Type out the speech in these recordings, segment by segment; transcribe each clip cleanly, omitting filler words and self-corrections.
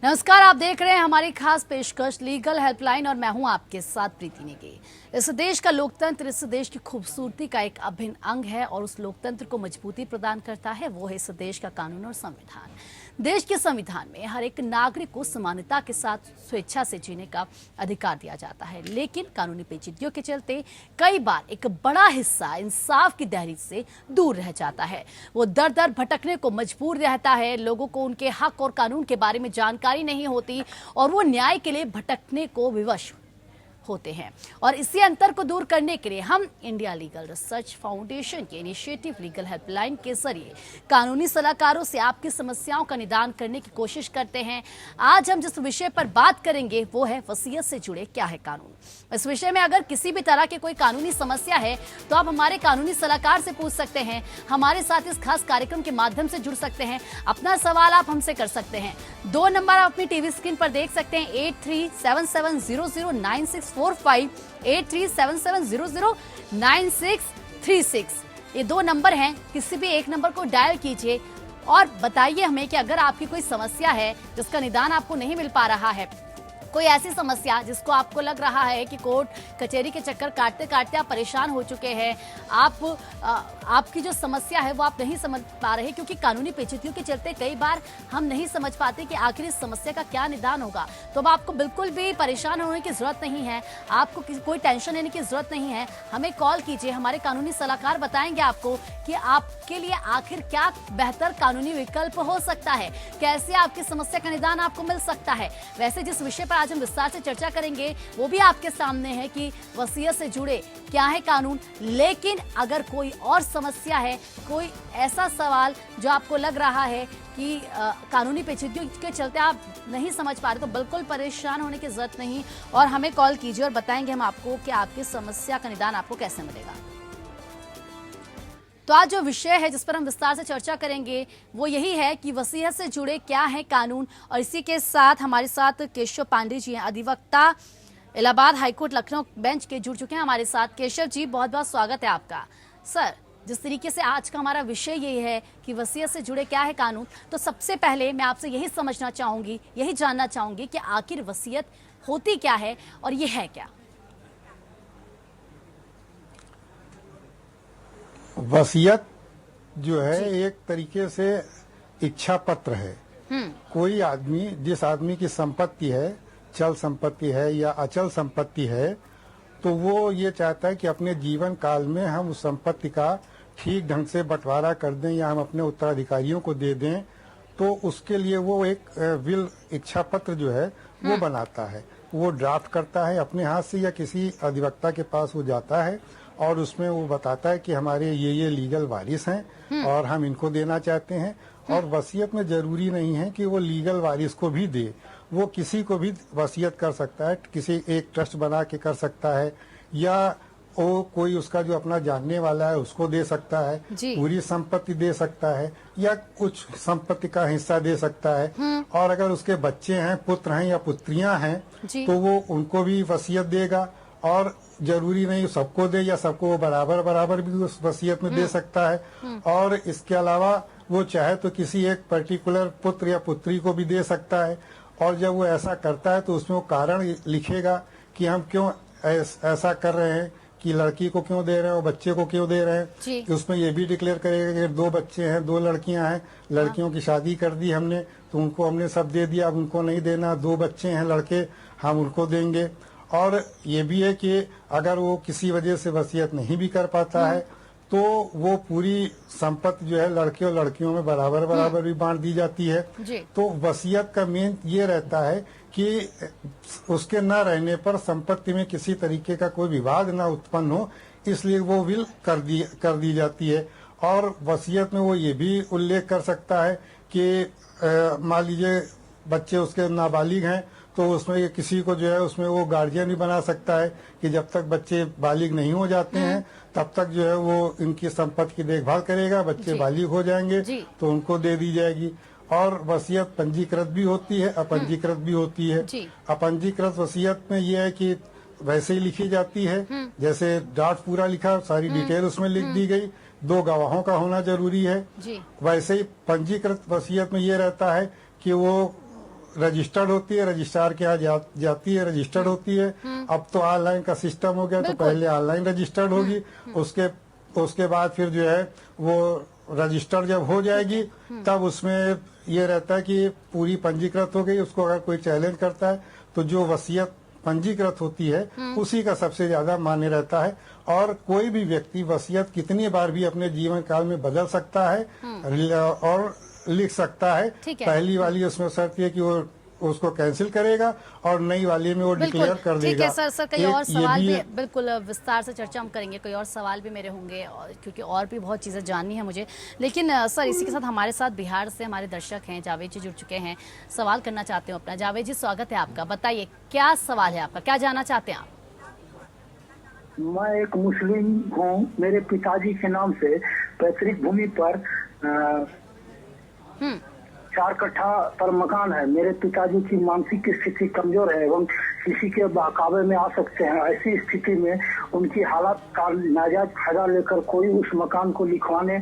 नमस्कार, आप देख रहे हैं हमारी खास पेशकश लीगल हेल्पलाइन और मैं हूं आपके साथ प्रीति नेगी। इस देश का लोकतंत्र इस देश की खूबसूरती का एक अभिन्न अंग है और उस लोकतंत्र को मजबूती प्रदान करता है वो है इस देश का कानून और संविधान। देश के संविधान में हर एक नागरिक को समानता के साथ स्वेच्छा से जीने का अधिकार दिया जाता है, लेकिन कानूनी पेचीदगियों के चलते कई बार एक बड़ा हिस्सा इंसाफ की दहलीज से दूर रह जाता है। वो दर दर भटकने को मजबूर रहता है। लोगों को उनके हक और कानून के बारे में जानकारी नहीं होती और वो न्याय के लिए भटकने को विवश होते हैं। और इसी अंतर को दूर करने के लिए हम इंडिया लीगल रिसर्च फाउंडेशन के इनिशिएटिव लीगल हेल्पलाइन के जरिए कानूनी सलाहकारों से आपकी समस्याओं का निदान करने की कोशिश करते हैं। आज हम जिस विषय पर बात करेंगे वो है वसीयत से जुड़े क्या है कानून। इस विषय में अगर किसी भी तरह की कोई कानूनी समस्या है तो आप हमारे कानूनी सलाहकार से पूछ सकते हैं। हमारे साथ इस खास कार्यक्रम के माध्यम से जुड़ सकते हैं। अपना सवाल आप हमसे कर सकते हैं। 2 नंबर आप अपनी टीवी स्क्रीन पर देख सकते हैं, 8377009645, 8377009636। ये 2 नंबर हैं। किसी भी एक नंबर को डायल कीजिए और बताइए हमें कि अगर आपकी कोई समस्या है जिसका निदान आपको नहीं मिल पा रहा है, कोई ऐसी समस्या जिसको आपको लग रहा है कि कोर्ट कचहरी के चक्कर काटते काटते आप परेशान हो चुके हैं, आपकी जो समस्या है वो आप नहीं समझ पा रहे क्योंकि कानूनी पेचीदगियों के चलते कई बार हम नहीं समझ पाते कि आखिर इस समस्या का क्या निदान होगा। तो अब आपको बिल्कुल भी परेशान होने की जरूरत नहीं है, आपको कोई टेंशन लेने की जरूरत नहीं है। हमें कॉल कीजिए, हमारे कानूनी सलाहकार बताएंगे आपको कि आपके लिए आखिर क्या बेहतर कानूनी विकल्प हो सकता है, कैसे आपकी समस्या का निदान आपको मिल सकता है। वैसे जिस विषय पर आज हम विस्तार से चर्चा करेंगे वो भी आपके सामने है कि वसीयत से जुड़े क्या है कानून। लेकिन अगर कोई और समस्या है, कोई ऐसा सवाल जो आपको लग रहा है कि कानूनी पेचीदगियों के चलते आप नहीं समझ पा रहे, तो बिल्कुल परेशान होने की जरूरत नहीं और हमें कॉल कीजिए और बताएंगे हम आपको कि आपकी समस्या का निदान आपको कैसे मिलेगा। तो आज जो विषय है जिस पर हम विस्तार से चर्चा करेंगे वो यही है कि वसीयत से जुड़े क्या है कानून। और इसी के साथ हमारे साथ केशव पांडे जी हैं, अधिवक्ता, इलाहाबाद हाईकोर्ट लखनऊ बेंच के, जुड़ चुके हैं हमारे साथ। केशव जी, बहुत बहुत स्वागत है आपका। सर, जिस तरीके से आज का हमारा विषय ये है कि वसीयत से जुड़े क्या है कानून, तो सबसे पहले मैं आपसे यही समझना चाहूंगी, यही जानना चाहूंगी कि आखिर वसीयत होती क्या है और ये है क्या। वसीयत जो है एक तरीके से इच्छा पत्र है। कोई आदमी, जिस आदमी की संपत्ति है, चल संपत्ति है या अचल संपत्ति है, तो वो ये चाहता है कि अपने जीवन काल में हम उस संपत्ति का ठीक ढंग से बंटवारा कर दें या हम अपने उत्तराधिकारियों को दे दें। तो उसके लिए वो एक विल, इच्छा पत्र जो है वो बनाता है, वो ड्राफ्ट करता है अपने हाथ से या किसी अधिवक्ता के पास वो जाता है और उसमें वो बताता है कि हमारे ये लीगल वारिस हैं और हम इनको देना चाहते हैं। और वसीयत में जरूरी नहीं है कि वो लीगल वारिस को भी दे, वो किसी को भी वसीयत कर सकता है, किसी एक ट्रस्ट बना के कर सकता है या वो कोई उसका जो अपना जानने वाला है उसको दे सकता है, पूरी संपत्ति दे सकता है या कुछ संपत्ति का हिस्सा दे सकता है। और अगर उसके बच्चे हैं, पुत्र हैं या पुत्रियां हैं, तो वो उनको भी वसीयत देगा। और जरूरी नहीं सबको दे या सबको वो बराबर बराबर भी उस वसीयत में दे सकता है। और इसके अलावा वो चाहे तो किसी एक पर्टिकुलर पुत्र या पुत्री को भी दे सकता है। और जब वो ऐसा करता है तो उसमें वो कारण लिखेगा कि हम क्यों ऐसा कर रहे हैं, कि लड़की को क्यों दे रहे हैं और बच्चे को क्यों दे रहे हैं। कि उसमें ये भी डिक्लेयर करेगा कि 2 बच्चे हैं, 2 लड़कियां हैं, लड़कियों की शादी कर दी हमने तो उनको हमने सब दे दिया, अब उनको नहीं देना। 2 बच्चे हैं लड़के, हम उनको देंगे। और ये भी है कि अगर वो किसी वजह से वसीयत नहीं भी कर पाता है तो वो पूरी संपत्ति जो है लड़के और लड़कियों में बराबर बराबर भी बांट दी जाती है। तो वसीयत का मेन ये रहता है कि उसके न रहने पर संपत्ति में किसी तरीके का कोई विवाद ना उत्पन्न हो, इसलिए वो विल कर दी जाती है। और वसीयत में वो ये भी उल्लेख कर सकता है कि मान लीजिए बच्चे उसके नाबालिग हैं तो उसमें किसी को जो है उसमें वो गार्जियन भी बना सकता है कि जब तक बच्चे बालिग नहीं हो जाते हैं तब तक जो है वो इनकी संपत्ति की देखभाल करेगा। बच्चे बालिग हो जाएंगे तो उनको दे दी जाएगी। और वसीयत पंजीकृत भी होती है, अपंजीकृत भी होती है। अपंजीकृत वसीयत में ये है कि वैसे ही लिखी जाती है जैसे ड्राफ्ट पूरा लिखा, सारी डिटेल उसमें लिख दी गई, 2 गवाहों का होना जरूरी है। वैसे ही पंजीकृत वसीयत में ये रहता है कि वो रजिस्टर्ड होती है, रजिस्ट्रार के यहाँ जाती है, रजिस्टर्ड होती है। अब तो ऑनलाइन का सिस्टम हो गया, तो बिल्कुल। पहले ऑनलाइन रजिस्टर्ड होगी, उसके बाद फिर जो है वो रजिस्टर्ड जब हो जाएगी तब उसमें ये रहता है कि पूरी पंजीकृत हो गई। उसको अगर कोई चैलेंज करता है तो जो वसीयत पंजीकृत होती है उसी का सबसे ज्यादा मान्य रहता है। और कोई भी व्यक्ति वसीयत कितनी बार भी अपने जीवन काल में बदल सकता है और लिख सकता है। ठीक है। पहली वाली उसमें शर्त है कि वो उसको कैंसिल करेगा और नई वाली में वो डिक्लेयर कर देगा। ठीक है सर, कई और ये सवाल भी है। बिल्कुल विस्तार से चर्चा हम करेंगे, कोई और सवाल भी मेरे होंगे क्योंकि और भी बहुत चीज़ें जाननी है मुझे। लेकिन सर इसी के साथ हमारे साथ बिहार से हमारे दर्शक हैं, जावेद जी जुड़ चुके हैं, सवाल करना चाहते हो अपना। जावेद जी स्वागत है आपका, बताइए क्या सवाल है आपका, क्या जानना चाहते हैं आप? मैं एक मुस्लिम हूँ। मेरे पिताजी के नाम से पैतृक भूमि पर 4 कट्ठा पर मकान है। मेरे पिताजी की मानसिक स्थिति कमजोर है एवं किसी के बहकावे में आ सकते हैं। ऐसी स्थिति में उनकी हालत का नाजायज फायदा लेकर कोई उस मकान को लिखवाने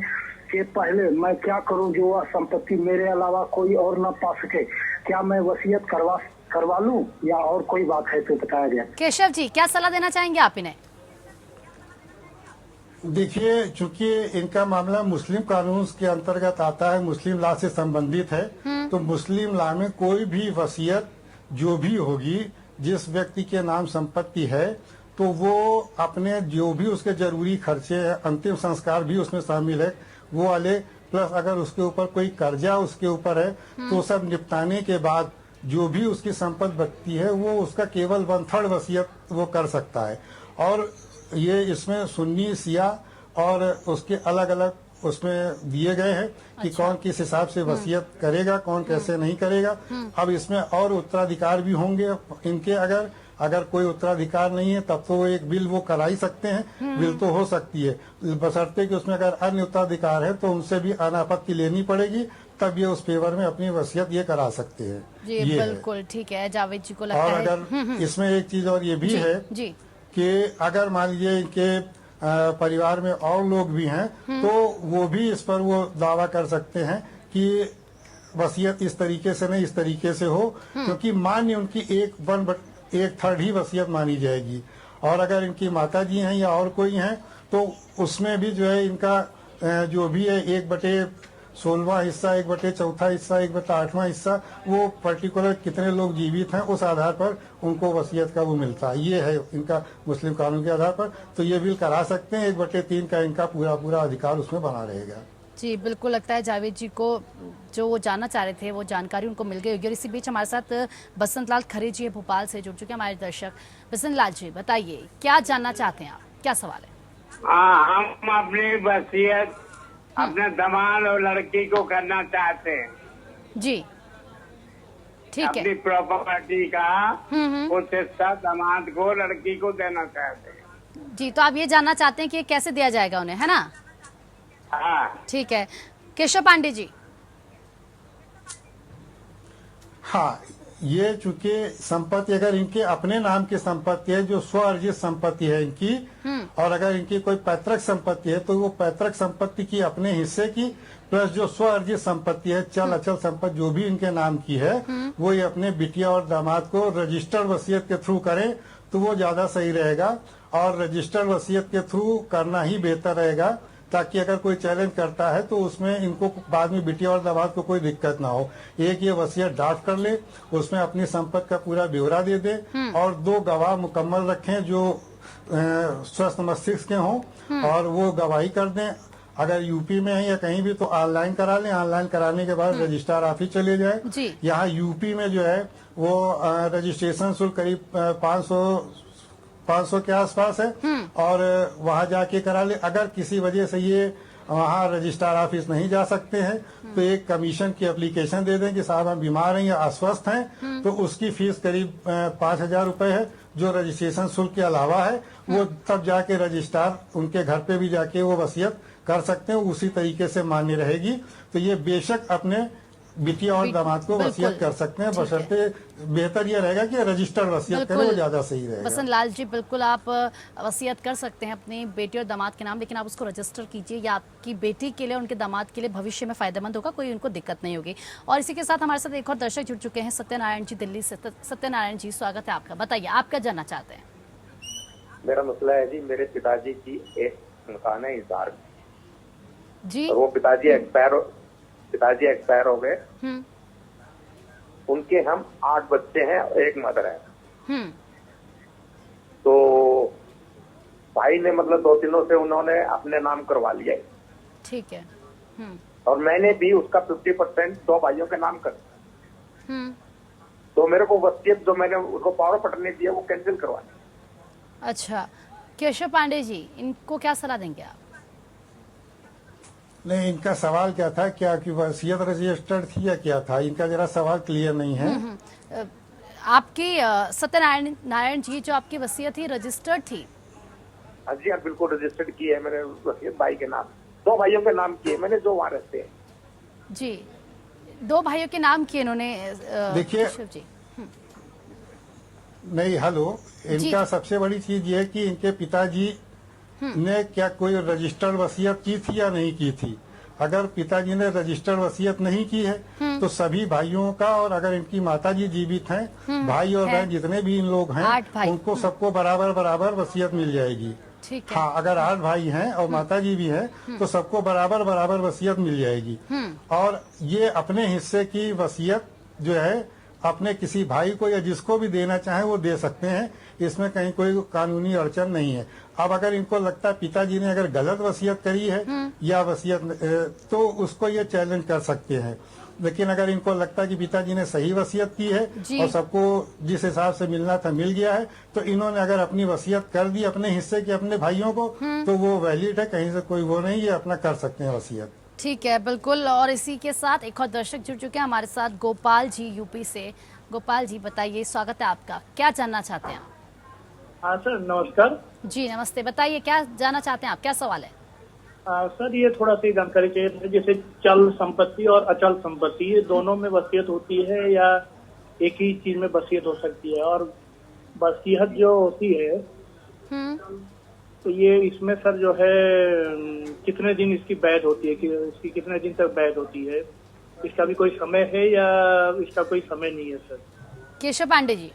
के पहले मैं क्या करूं जो वह संपत्ति मेरे अलावा कोई और न पा सके? क्या मैं वसीयत करवा लूं या और कोई बात है तो बताया जाए। केशव जी क्या सलाह देना चाहेंगे आप इन्हें? देखिए, चूंकि इनका मामला मुस्लिम कानून के अंतर्गत आता है, मुस्लिम लॉ से संबंधित है, तो मुस्लिम लॉ में कोई भी वसीयत जो भी होगी, जिस व्यक्ति के नाम संपत्ति है, तो वो अपने जो भी उसके जरूरी खर्चे हैं, अंतिम संस्कार भी उसमें शामिल है वो वाले, प्लस अगर उसके ऊपर कोई कर्जा उसके ऊपर है तो सब निपटाने के बाद जो भी उसकी संपत्ति बचती है वो उसका केवल 1/3 वसीयत वो कर सकता है। और ये इसमें सुन्नी सिया और उसके अलग अलग उसमें दिए गए हैं कि कौन किस हिसाब से वसीयत करेगा, कौन कैसे नहीं करेगा। अब इसमें और उत्तराधिकार भी होंगे इनके। अगर कोई उत्तराधिकार नहीं है तब तो वो एक बिल वो करा ही सकते हैं, बिल तो हो सकती है, बशर्ते कि उसमें अगर अन्य उत्तराधिकार है तो उनसे भी अनापत्ति लेनी पड़ेगी, तब ये उस फेवर में अपनी वसीयत ये करा सकते हैं। जी ये बिल्कुल ठीक है। जावेद जी को लगता और है अगर इसमें एक चीज और ये भी है जी कि अगर मान लीजिए इनके परिवार में और लोग भी हैं तो वो भी इस पर वो दावा कर सकते हैं कि वसीयत इस तरीके से नहीं, इस तरीके से हो, क्योंकि मान्य उनकी 1/3 ही वसीयत मानी जाएगी। और अगर इनकी माता जी हैं या और कोई हैं तो उसमें भी जो है इनका जो भी है 1/16वां हिस्सा, 1/4 हिस्सा, 1/8वां हिस्सा, वो पर्टिकुलर कितने लोग जीवित हैं उस आधार पर उनको वसीयत का वो मिलता है। ये है इनका मुस्लिम कानून के आधार पर, तो ये बिल करा सकते हैं। 1/3 का इनका पूरा अधिकार उसमें बना रहेगा। जी बिल्कुल लगता है जावेद जी को जो वो जानना चाह रहे थे वो जानकारी उनको मिल गई होगी। और इसी बीच हमारे साथ बसंत लाल खरे जी भोपाल से जुड़ चुके हैं हमारे दर्शक। बसंत लाल जी बताइए क्या जानना चाहते हैं आप, क्या सवाल है? हम अपनी वसीयत अपने दामाद और लड़की को करना चाहते हैं। जी ठीक है। अपनी प्रॉपर्टी का कुछ हिस्सा दामाद को, लड़की को देना चाहते हैं। जी तो आप ये जानना चाहते हैं कि ये कैसे दिया जाएगा उन्हें, है ना? हाँ ठीक है। केशव पांडे जी। हाँ, ये चूंकि संपत्ति अगर इनके अपने नाम की संपत्ति है, जो स्व अर्जित संपत्ति है इनकी, और अगर इनकी कोई पैतृक संपत्ति है तो वो पैतृक संपत्ति की अपने हिस्से की, प्लस जो स्व अर्जित संपत्ति है, चल अचल संपत्ति जो भी इनके नाम की है, वो ये अपने बिटिया और दामाद को रजिस्टर्ड वसीयत के थ्रू करें तो वो ज्यादा सही रहेगा। और रजिस्टर्ड वसीयत के थ्रू करना ही बेहतर रहेगा, ताकि अगर कोई चैलेंज करता है तो उसमें इनको बाद में बिटिया और दामाद को कोई दिक्कत ना हो। एक ये वसीयत ड्राफ्ट कर ले, उसमें अपनी संपत्ति का पूरा ब्यौरा दे दे, और 2 गवाह मुकम्मल रखें जो स्वस्थ मस्तिष्क के हों और वो गवाही कर दें। अगर यूपी में है या कहीं भी तो ऑनलाइन करा लें। ऑनलाइन कराने के बाद रजिस्ट्रार ऑफिस चले जाए। यहाँ यूपी में जो है वो रजिस्ट्रेशन शुल्क करीब 500 के आसपास है, और वहां जाके करा ले। अगर किसी वजह से ये वहाँ रजिस्ट्रार ऑफिस नहीं जा सकते हैं तो एक कमीशन की एप्लीकेशन दे दें कि साहब हम बीमार हैं या अस्वस्थ हैं, तो उसकी फीस करीब 5,000 रुपए है, जो रजिस्ट्रेशन शुल्क के अलावा है। वो तब जाके रजिस्ट्रार उनके घर पे भी जाके वो वसीयत कर सकते हैं, उसी तरीके से मान्य रहेगी। तो ये बेशक अपने बिटिया और दामाद को बिल्कुल। वसीयत कर सकते हैं, ठीक है। बशर्ते बेहतर ये रहेगा कि रजिस्टर्ड वसीयत करें, वो ज्यादा सही रहेगा। बसंत लाल जी, बिल्कुल आप वसीयत कर सकते हैं अपनी बेटी और दामाद के नाम, लेकिन आप उसको रजिस्टर कीजिए। या आपकी बेटी के लिए, उनके दामाद के लिए भविष्य में फायदेमंद होगा, कोई उनको दिक्कत नहीं होगी। और इसी के साथ हमारे साथ एक और दर्शक जुड़ चुके हैं, सत्यनारायण जी दिल्ली से। सत्यनारायण जी, स्वागत है आपका। बताइए, आप क्या जानना चाहते हैं? मेरा मसला है जी, मेरे पिताजी की एक मकान है इजहार में जी। और वो पिताजी एक्सपायर हो गए। हम्म उनके हम 8 बच्चे हैं और एक मदर है। हम्म तो भाई ने मतलब 2 दिनों से उन्होंने अपने नाम करवा लिया है ठीक है। और मैंने भी उसका 50% 2 भाइयों के नाम कर दिया। हम्म तो मेरे को वसीयत जो मैंने उनको पावर ऑफ अटर्नी दिया वो कैंसिल करवानी। अच्छा, केशव पांडे जी, इनको क्या सलाह देंगे आप? नहीं, इनका सवाल क्या था, क्या कि वसीयत रजिस्टर्ड थी या क्या था? इनका जरा सवाल क्लियर नहीं है। आपकी सत्यनारायण जी, जो आपकी वसीयत थी रजिस्टर्ड थी? हाँ जी, हाँ बिल्कुल रजिस्टर्ड की है मैंने वसीयत, भाई के नाम 2 भाइयों के नाम किए मैंने जो वहाँ रहते हैं। जी, 2 भाइयों के नाम किए इन्होंने। देखिए, केशव जी। नहीं, हेलो, इनका सबसे बड़ी चीज ये है कि इनके पिताजी ने क्या कोई रजिस्टर्ड वसीयत की थी या नहीं की थी। अगर पिताजी ने रजिस्टर्ड वसीयत नहीं की है तो सभी भाइयों का, और अगर इनकी माताजी जीवित हैं, भाई और बहन जितने भी इन लोग 8 हैं, भाई। उनको सबको बराबर बराबर वसीयत मिल जाएगी। ठीक है। हाँ, अगर 8 भाई हैं और माताजी भी हैं तो सबको बराबर बराबर वसीयत मिल जाएगी। और ये अपने हिस्से की वसीयत जो है अपने किसी भाई को या जिसको भी देना चाहे वो दे सकते हैं, इसमें कहीं कोई कानूनी अड़चन नहीं है। अब अगर इनको लगता है पिताजी ने अगर गलत वसीयत करी है या वसीयत, तो उसको ये चैलेंज कर सकते हैं। लेकिन अगर इनको लगता है कि पिताजी ने सही वसीयत की है और सबको जिस हिसाब से मिलना था मिल गया है, तो इन्होंने अगर अपनी वसीयत कर दी अपने हिस्से की अपने भाइयों को, तो वो वैलिड है, कहीं से कोई वो नहीं, ये अपना कर सकते हैं वसीयत। ठीक है, बिल्कुल। और इसी के साथ एक और दर्शक जुड़ चुके हैं हमारे साथ, गोपाल जी यूपी से। गोपाल जी, बताइए, स्वागत है आपका। क्या जानना चाहते हैं आप? हाँ सर, नमस्कार। जी नमस्ते, बताइए क्या जानना चाहते हैं आप, क्या सवाल है? सर, ये थोड़ा सी जानकारी चाहिए थी। जैसे चल संपत्ति और अचल संपत्ति, ये दोनों में वसीयत होती है या एक ही चीज में वसीयत हो सकती है? और वसीयत जो होती है तो ये इसमें सर जो है कितने दिन इसकी वैध होती है, कि इसकी कितने दिन तक वैध होती है? इसका भी कोई समय है या इसका कोई समय नहीं है सर? केशव पांडे जी।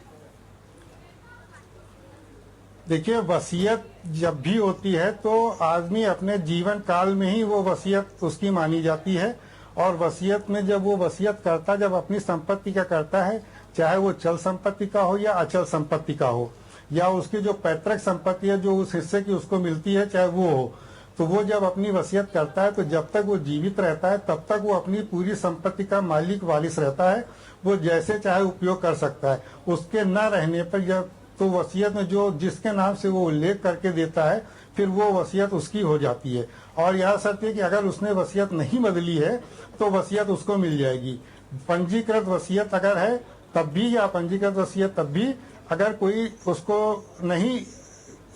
देखिए, वसीयत जब भी होती है तो आदमी अपने जीवन काल में ही वो वसीयत उसकी मानी जाती है। और वसीयत में जब वो वसीयत करता, जब अपनी संपत्ति का करता है, चाहे वो चल संपत्ति का हो या अचल संपत्ति का हो, या उसकी जो पैतृक संपत्ति है जो उस हिस्से की उसको मिलती है, चाहे वो हो, तो वो जब अपनी वसीयत करता है तो जब तक वो जीवित रहता है तब तक वो अपनी पूरी संपत्ति का मालिक वारिस रहता है। वो जैसे चाहे उपयोग कर सकता है। उसके न रहने पर जब तो वसीयत में जो जिसके नाम से वो उल्लेख करके देता है, फिर वो वसीयत उसकी हो जाती है। और यह शर्त है कि अगर उसने वसीयत नहीं बदली है तो वसीयत उसको मिल जाएगी। पंजीकृत वसीयत अगर है तब भी, या पंजीकृत वसीयत तब भी, अगर कोई उसको नहीं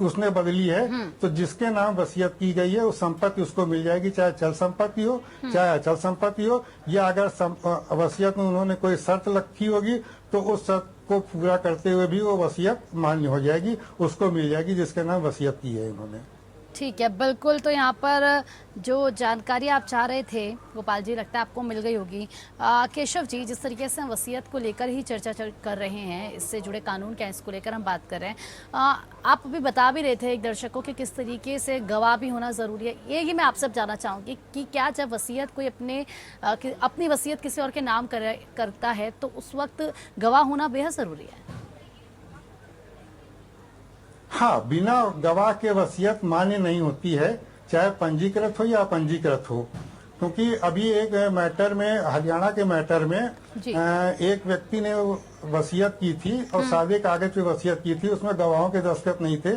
उसने बदली है तो जिसके नाम वसीयत की गई है उस संपत्ति उसको मिल जाएगी, चाहे चल संपत्ति हो चाहे अचल संपत्ति हो। या अगर वसीयत में उन्होंने कोई शर्त रखी होगी तो उस शर्त को पूरा करते हुए भी वो वसीयत मान्य हो जाएगी, उसको मिल जाएगी जिसके नाम वसीयत की है इन्होंने। ठीक है, बिल्कुल। तो यहाँ पर जो जानकारी आप चाह रहे थे गोपाल जी, लगता है आपको मिल गई होगी। केशव जी, जिस तरीके से हम वसीयत को लेकर ही चर्चा कर रहे हैं, इससे जुड़े कानून क्या है इसको लेकर हम बात कर रहे हैं, आप अभी बता भी रहे थे एक दर्शक को कि किस तरीके से गवाह भी होना ज़रूरी है। ये ही मैं आपसे जानना चाहूँगी कि क्या जब वसीयत कोई अपनी वसीयत किसी और के नाम करता है तो उस वक्त गवाह होना बेहद ज़रूरी है? हाँ, बिना गवाह के वसीयत मान्य नहीं होती है, चाहे पंजीकृत हो या अपंजीकृत हो। क्योंकि अभी एक मैटर में, हरियाणा के मैटर में एक व्यक्ति ने वसीयत की थी और सादे कागज पे वसीयत की थी, उसमें गवाहों के दस्तखत नहीं थे।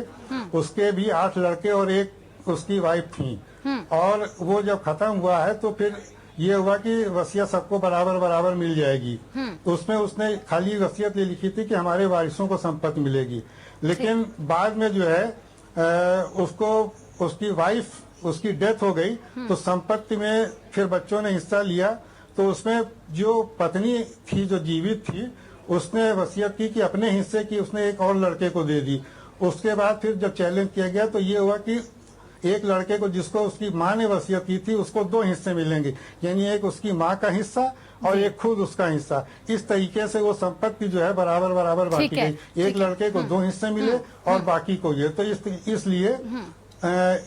उसके भी 8 लड़के और एक उसकी वाइफ थी। और वो जब खत्म हुआ है तो फिर ये हुआ कि वसीयत सबको बराबर बराबर मिल जाएगी। तो उसमें उसने खाली वसीयत ये लिखी थी कि हमारे वारिसों को संपत्ति मिलेगी। लेकिन बाद में जो है उसको उसकी वाइफ उसकी डेथ हो गई तो संपत्ति में फिर बच्चों ने हिस्सा लिया। तो उसमें जो पत्नी थी जो जीवित थी उसने वसीयत की कि अपने हिस्से की उसने एक और लड़के को दे दी। उसके बाद फिर जब चैलेंज किया गया तो ये हुआ कि एक लड़के को जिसको उसकी माँ ने वसीयत की थी उसको 2 हिस्से मिलेंगे, यानी एक उसकी माँ का हिस्सा और एक खुद उसका हिस्सा। इस तरीके से वो संपत्ति जो है बराबर बराबर बांटी गई। एक लड़के को 2 हिस्से मिले और बाकी को ये। तो इसलिए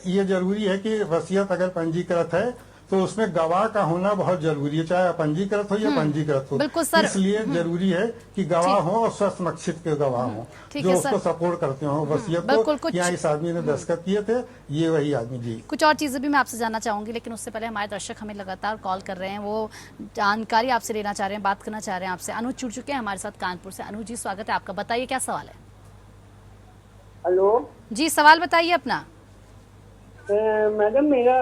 ये जरूरी है कि वसीयत अगर पंजीकृत है तो उसमें गवाह का होना बहुत जरूरी है, चाहे अपंजीकृत हो या पंजीकृत हो। बिल्कुल सर। इसलिए जरूरी है कि गवाह हो और स्वसमक्षित के गवाह हो जो उसको सपोर्ट करते हो वसीयत को। यहाँ इस आदमी ने दस्तखत किए थे, ये वही आदमी जी। कुछ और चीजें भी मैं आपसे जानना चाहूंगी, लेकिन उससे पहले हमारे दर्शक हमें लगातार कॉल कर रहे हैं, वो जानकारी आपसे लेना चाह रहे हैं, बात करना चाह रहे हैं आपसे। अनुज जुड़ चुके हैं हमारे साथ कानपुर से। अनुज जी, स्वागत है आपका, बताइए क्या सवाल है। हेलो जी, सवाल बताइए अपना। मैडम, मेरा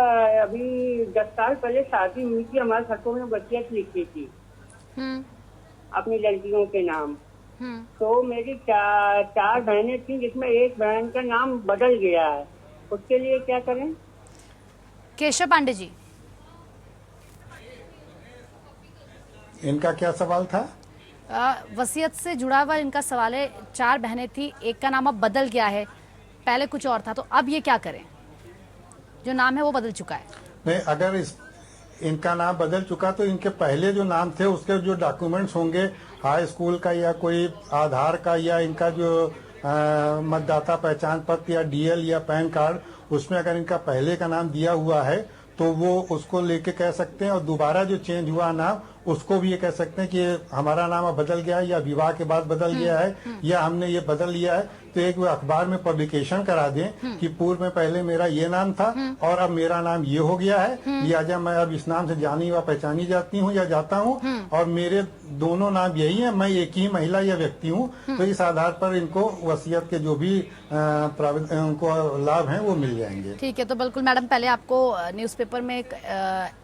अभी 10 साल पहले शादी हुई थी, हमारे खतों में वसीयत लिखी थी अपनी लड़कियों के नाम। तो मेरी चार बहनें थी जिसमें एक बहन का नाम बदल गया है, उसके लिए क्या करें? केशव पांडे जी, इनका क्या सवाल था? वसीयत से जुड़ा हुआ इनका सवाल है। 4 बहनें थी, एक का नाम अब बदल गया है, पहले कुछ और था, तो अब ये क्या करें? जो नाम है वो बदल चुका है। नहीं, अगर इनका नाम बदल चुका तो इनके पहले जो नाम थे उसके जो डॉक्यूमेंट्स होंगे हाई स्कूल का या कोई आधार का या इनका जो मतदाता पहचान पत्र या डीएल या पैन कार्ड, उसमें अगर इनका पहले का नाम दिया हुआ है तो वो उसको लेके कह सकते हैं। और दोबारा जो चेंज हुआ नाम उसको भी ये कह सकते हैं कि हमारा नाम अब बदल गया है या विवाह के बाद बदल गया है या हमने ये बदल लिया है। तो एक वो अखबार में पब्लिकेशन करा दें कि पूर्व में पहले मेरा ये नाम था और अब मेरा नाम ये हो गया है, लिहाजा मैं अब इस नाम से जानी व पहचानी जाती हूँ या जाता हूँ और मेरे दोनों नाम यही है, मैं एक ही महिला या व्यक्ति हूँ। तो इस आधार पर इनको वसीयत के जो भी उनको लाभ हैं वो मिल जाएंगे। ठीक है, तो बिल्कुल मैडम, पहले आपको न्यूज़पेपर में एक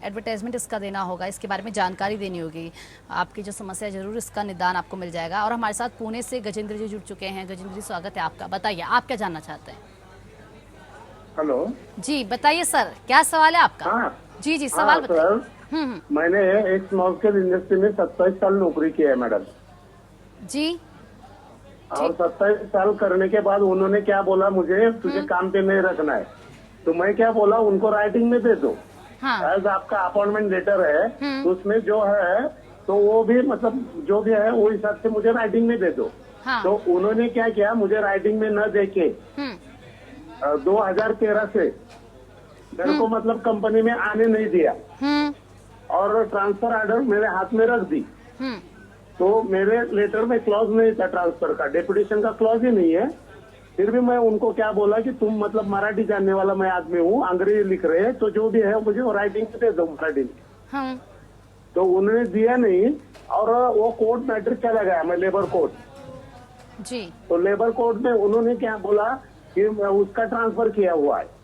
एडवर्टाइजमेंट इसका देना होगा, इसके बारे में जानकारी देनी होगी। आपकी जो समस्या है जरूर इसका निदान आपको मिल जाएगा। और हमारे साथ पुणे से गजेंद्र जी जुड़ चुके हैं। गजेंद्र जी, स्वागत है आपका, बताइए आप क्या जानना चाहते हैं। हेलो जी बताइए सर, क्या सवाल है आपका? हाँ। जी जी, सवाल बताइए। मैंने एक स्मॉल स्केल इंडस्ट्री में 27 साल नौकरी की है मैडम जी। और 27 साल करने के बाद उन्होंने क्या बोला, मुझे तुझे काम पे नहीं रखना है। तो मैं क्या बोला, उनको राइटिंग में दे दो। हाँ। एज आपका अपॉइंटमेंट लेटर है तो उसमें जो है तो वो भी मतलब जो भी है वो हिसाब से मुझे राइटिंग में दे दो। हाँ। तो उन्होंने क्या किया, मुझे राइटिंग में न दे के 2013 से मेरे को मतलब कंपनी में आने नहीं दिया और ट्रांसफर ऑर्डर मेरे हाथ में रख दी। तो मेरे लेटर में क्लॉज नहीं था ट्रांसफर का, डेपुटेशन का क्लॉज ही नहीं है। फिर भी मैं उनको क्या बोला कि तुम मतलब मराठी जानने वाला मैं आदमी हूँ, अंग्रेजी लिख रहे हैं तो जो भी है मुझे वो राइटिंग में दे दो मराठी में। तो उन्होंने दिया नहीं और वो कोर्ट मैटर चला गया, मैं लेबर कोर्ट जी। तो लेबर कोर्ट में उन्होंने क्या बोला कि उसका ट्रांसफर किया हुआ है।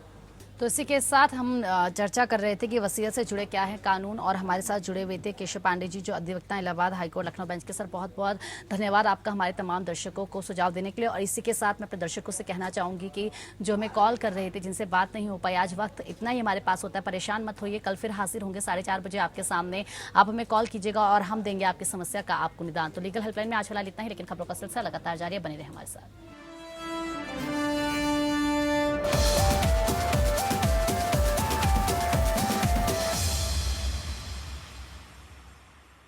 तो इसी के साथ हम चर्चा कर रहे थे कि वसीयत से जुड़े क्या है कानून, और हमारे साथ जुड़े हुए थे केशव पांडे जी, जो अधिवक्ता इलाहाबाद हाईकोर्ट लखनऊ बेंच के। सर बहुत बहुत धन्यवाद आपका हमारे तमाम दर्शकों को सुझाव देने के लिए। और इसी के साथ मैं अपने दर्शकों से कहना चाहूंगी कि जो हमें कॉल कर रहे थे, जिनसे बात नहीं हो पाई, आज वक्त इतना ही हमारे पास होता है, परेशान मत होइए। कल फिर हाजिर होंगे 4:30 बजे आपके सामने। आप हमें कॉल कीजिएगा और हम देंगे आपकी समस्या का आपको निदान। तो लीगल हेल्पलाइन में आज फिलहाल इतना ही, लेकिन खबरों का सिलसिला लगातार जारी है, बने रहे हमारे साथ।